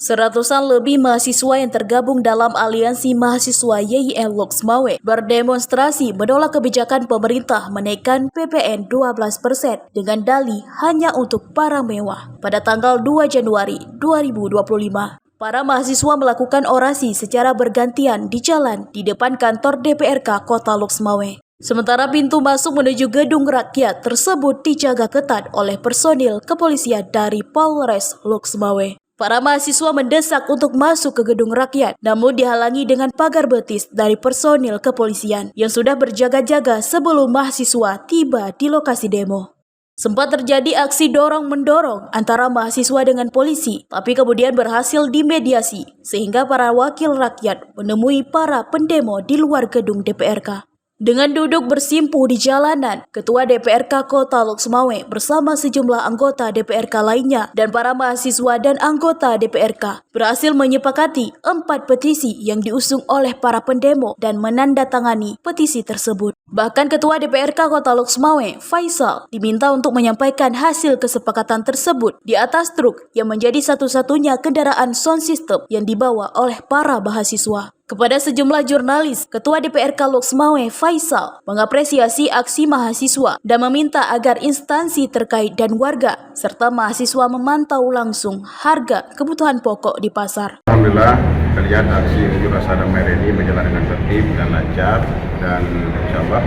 Seratusan lebih mahasiswa yang tergabung dalam aliansi mahasiswa YIL Loks Mawé berdemonstrasi menolak kebijakan pemerintah menaikkan PPN 12% dengan dalih hanya untuk barang mewah. Pada tanggal 2 Januari 2025, para mahasiswa melakukan orasi secara bergantian di jalan di depan kantor DPRK Kota Loks Mawé. Sementara pintu masuk menuju gedung rakyat tersebut dijaga ketat oleh personil kepolisian dari Polres Loks Mawé. Para mahasiswa mendesak untuk masuk ke gedung rakyat, namun dihalangi dengan pagar betis dari personil kepolisian yang sudah berjaga-jaga sebelum mahasiswa tiba di lokasi demo. Sempat terjadi aksi dorong-mendorong antara mahasiswa dengan polisi, tapi kemudian berhasil dimediasi sehingga para wakil rakyat menemui para pendemo di luar gedung DPRK. Dengan duduk bersimpuh di jalanan, Ketua DPRK Kota Loks Mawé bersama sejumlah anggota DPRK lainnya dan para mahasiswa dan anggota DPRK berhasil menyepakati 4 petisi yang diusung oleh para pendemo dan menandatangani petisi tersebut. Bahkan Ketua DPRK Kota Loks Mawé, Faisal, diminta untuk menyampaikan hasil kesepakatan tersebut di atas truk yang menjadi satu-satunya kendaraan sound system yang dibawa oleh para mahasiswa. Kepada sejumlah jurnalis, Ketua DPRK Loks Mawé, Faisal, mengapresiasi aksi mahasiswa dan meminta agar instansi terkait dan warga serta mahasiswa memantau langsung harga kebutuhan pokok di pasar. Alhamdulillah, terlihat aksi unjuk rasa damai ini berjalan dengan tertib dan lancar, dan insya Allah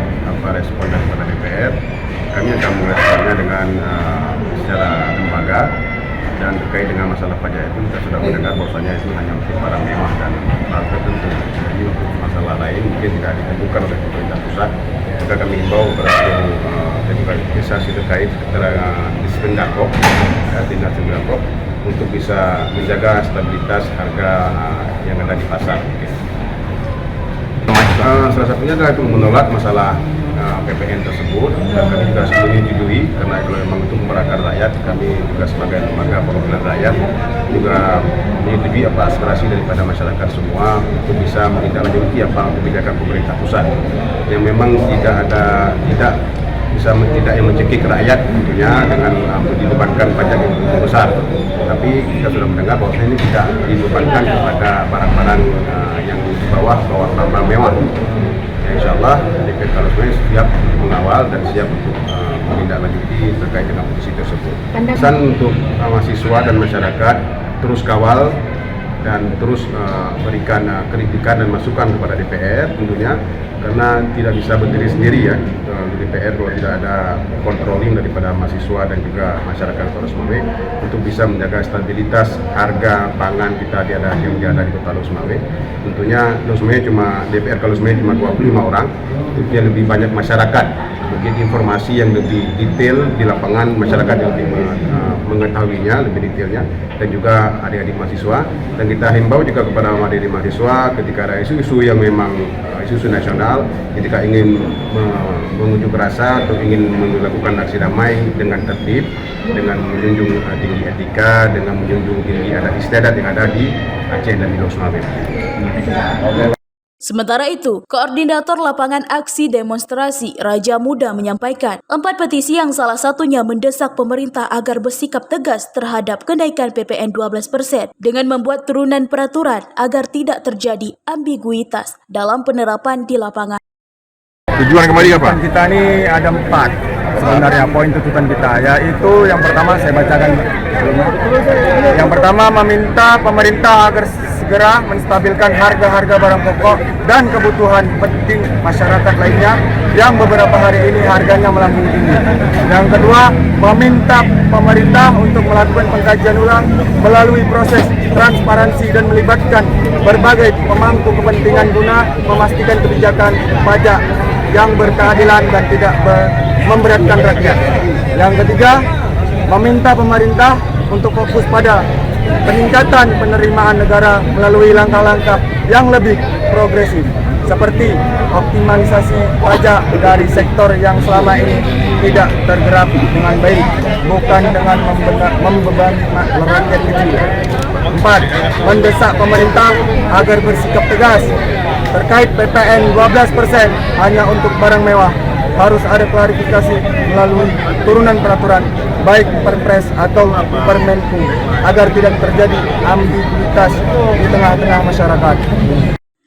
respon daripada DPR kami akan meresponnya dengan secara lembaga. Dan terkait dengan masalah pajak itu kita sudah mendengar bahwasanya itu hanya untuk barang mewah dan hal tertentu. Jadi untuk masalah lain mungkin tidak ditentukan oleh pemerintah pusat. Juga kami himbau kepada organisasi terkait di Spendakop, Dinas Spendakop, untuk bisa menjaga stabilitas harga yang ada di pasar. Salah satunya adalah itu menolak masalah PPN tersebut, dan kami juga menyetujui karena kalau memang untuk memerakat rakyat, kami juga sebagai lembaga perwakilan rakyat juga menyetujui apa aspirasi daripada masyarakat semua untuk bisa menindaklanjuti apa kebijakan pemerintah pusat yang memang tidak yang mencekik rakyat tentunya dengan dibebankan pajak yang cukup besar. Tapi kita sudah mendengar bahwa ini tidak dibebankan kepada barang-barang yang di bawah barang mewah. Insya Allah DPRK Loks Mawé siap mengawal dan siap untuk menindaklanjuti terkait dengan petisi tersebut. Pesan untuk mahasiswa dan masyarakat terus kawal dan terus berikan kritikan dan masukan kepada DPR tentunya, karena tidak bisa berdiri sendiri ya DPR kalau tidak ada controlling daripada mahasiswa dan juga masyarakat Kota Loks Mawé untuk bisa menjaga stabilitas harga pangan kita yang ada di Kota Loks Mawé. Tentunya DPRK Loks Mawé cuma 25 orang, tentunya lebih banyak masyarakat. Mungkin informasi yang lebih detail di lapangan masyarakat yang lebih mengetahuinya lebih detailnya, dan juga adik-adik mahasiswa. Dan kita himbau juga kepada adik-adik mahasiswa ketika ada isu-isu yang memang isu-isu nasional, ketika ingin mengunjuk rasa atau ingin melakukan aksi damai dengan tertib, dengan menjunjung tinggi etika, dengan menjunjung tinggi adat istiadat yang ada di Aceh dan di Loks Mawé. Sementara itu, Koordinator Lapangan Aksi Demonstrasi Raja Muda menyampaikan 4 petisi yang salah satunya mendesak pemerintah agar bersikap tegas terhadap kenaikan PPN 12% dengan membuat turunan peraturan agar tidak terjadi ambiguitas dalam penerapan di lapangan. Tujuan kembali apa? Kita ini ada 4 sebenarnya poin tuntutan kita, yaitu yang pertama saya bacakan. Yang pertama, meminta pemerintah agar segera menstabilkan harga-harga barang pokok dan kebutuhan penting masyarakat lainnya yang beberapa hari ini harganya melambung tinggi. Yang kedua, meminta pemerintah untuk melakukan pengkajian ulang melalui proses transparansi dan melibatkan berbagai pemangku kepentingan guna memastikan kebijakan pajak yang berkeadilan dan tidak memberatkan rakyat. Yang ketiga, meminta pemerintah untuk fokus pada peningkatan penerimaan negara melalui langkah-langkah yang lebih progresif, seperti optimalisasi pajak dari sektor yang selama ini tidak tergerap dengan baik, bukan dengan membebani rakyat kecil. 4. Mendesak pemerintah agar bersikap tegas terkait PPN 12% hanya untuk barang mewah. Harus ada klarifikasi melalui turunan peraturan baik Perpres atau Permenku, agar tidak terjadi ambiguitas di tengah-tengah masyarakat.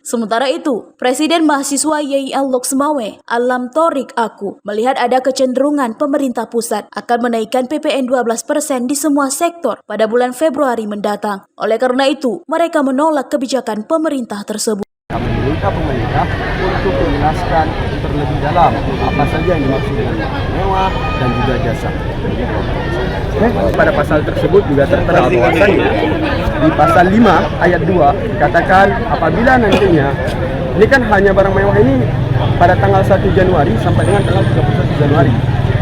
Sementara itu, Presiden Mahasiswa YIL Loksmawe, Alam Torik Aku, melihat ada kecenderungan pemerintah pusat akan menaikkan PPN 12% di semua sektor pada bulan Februari mendatang. Oleh karena itu, mereka menolak kebijakan pemerintah tersebut. Kami meminta pemerintah untuk menjelaskan terlebih dalam apa saja yang dimaksud dengan mewah dan juga jasa. Pada pasal tersebut juga tertera bahwasannya di pasal 5 ayat 2 katakan apabila nantinya ini kan hanya barang mewah ini pada tanggal 1 Januari sampai dengan tanggal 31 Januari.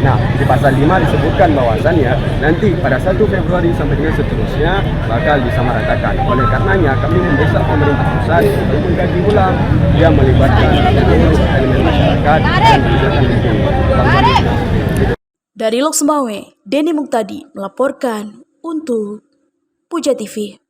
Nah, di pasal 5 disebutkan bahwasannya nanti pada 1 Februari sampai dengan seterusnya bakal disamaratakan. Oleh karenanya kami mendesak pemerintah pusat untuk mengkaji ulang yang melibatkan seluruh elemen masyarakat dan kebijakan hukum. Dari Loksmawe, Denny Muktadi melaporkan untuk Puja TV.